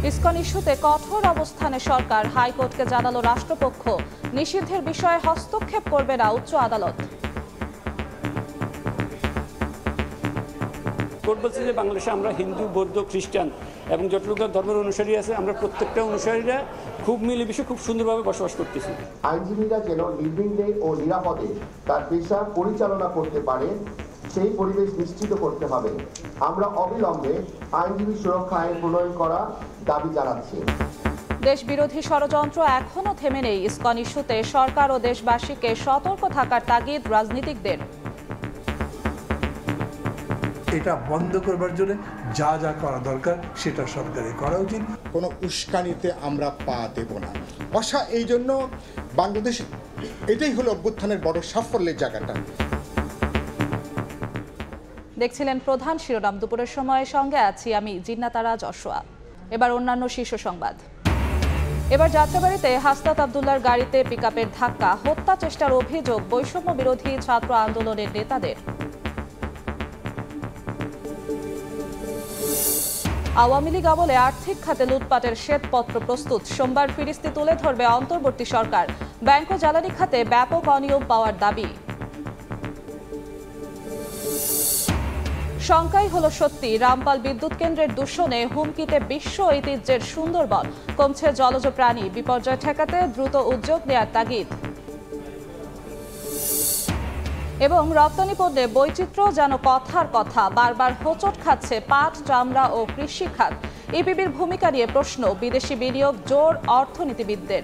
ISKCON ইস্যুতে কঠোর অবস্থানে সরকার, হাইকোর্টকে জানালো রাষ্ট্রপক্ষ। নিষিদ্ধের বিষয়ে হস্তক্ষেপ করবে না উচ্চ আদালত। কোর্ট বলছে যে বাংলাদেশে আমরা হিন্দু, বৌদ্ধ, খ্রিস্টান এবং যতটুকু ধর্মের অনুসারী আছে, আমরা প্রত্যেকটা অনুসারীরা খুব মিলেমিশে খুব সুন্দরভাবে বসবাস করতেছি। আইনজীবীরা যেন নির্বিঘ্নে ও নিরাপদে তার পেশা পরিচালনা করতে পারে সেই পরিবেশ নিশ্চিত করতে হবে। আমরা অবিলম্বে আইনজীবী সুরক্ষা আইন প্রণয়ন করা দাবি জানাচ্ছি। দেশ বিরোধী ষড়যন্ত্র এখনো থেমে নেই। ইসকন ইস্যুতে সরকার ও দেশবাসীকে সতর্ক থাকার তাগিদ রাজনীতিকদের। এটা বন্ধ করবার জন্য যা যা করা দরকার সেটা সরকারের করা উচিত। কোনো উস্কানিতে আমরা পা দেব না। এই জন্য বাংলাদেশ, এটাই হলো অভ্যুত্থানের বড় সাফল্যের জায়গাটা। দেখছিলেন প্রধান শিরোনাম। দুপুরের সময় সঙ্গে আছি আমি জিন্নাতারা যশোয়া। এবার অন্যান্য শীর্ষ সংবাদ। এবার যাত্রাবাড়িতে হাসনাত আবদুল্লাহর গাড়িতে পিকআপের ধাক্কা, হত্যা চেষ্টার অভিযোগ বৈষম্য বিরোধী ছাত্র আন্দোলনের নেতাদের। আওয়ামী লীগ আমলে আর্থিক খাতে লুটপাটের শ্বেতপত্র প্রস্তুত। সোমবার ফিরিস্তি তুলে ধরবে অন্তর্বর্তী সরকার। ব্যাংক ও জ্বালানি খাতে ব্যাপক অনিয়ম পাওয়ার দাবি। শঙ্কাই হলো সত্যি, রামপাল বিদ্যুৎ কেন্দ্রের দূষণে হুমকিতে বিশ্ব ঐতিহ্যের সুন্দরবন। কমছে জলজ প্রাণী, বিপর্যয় ঠেকাতে দ্রুত উদ্যোগ নেয়ার তাগিদ। এবং রপ্তানি পণ্যে বৈচিত্র্য যেন কথার কথা, বারবার হোঁচট খাচ্ছে পাট, চামড়া ও কৃষি খাত। ইপিবির ভূমিকা নিয়ে প্রশ্ন, বিদেশি বিনিয়োগ জোর অর্থনীতিবিদদের।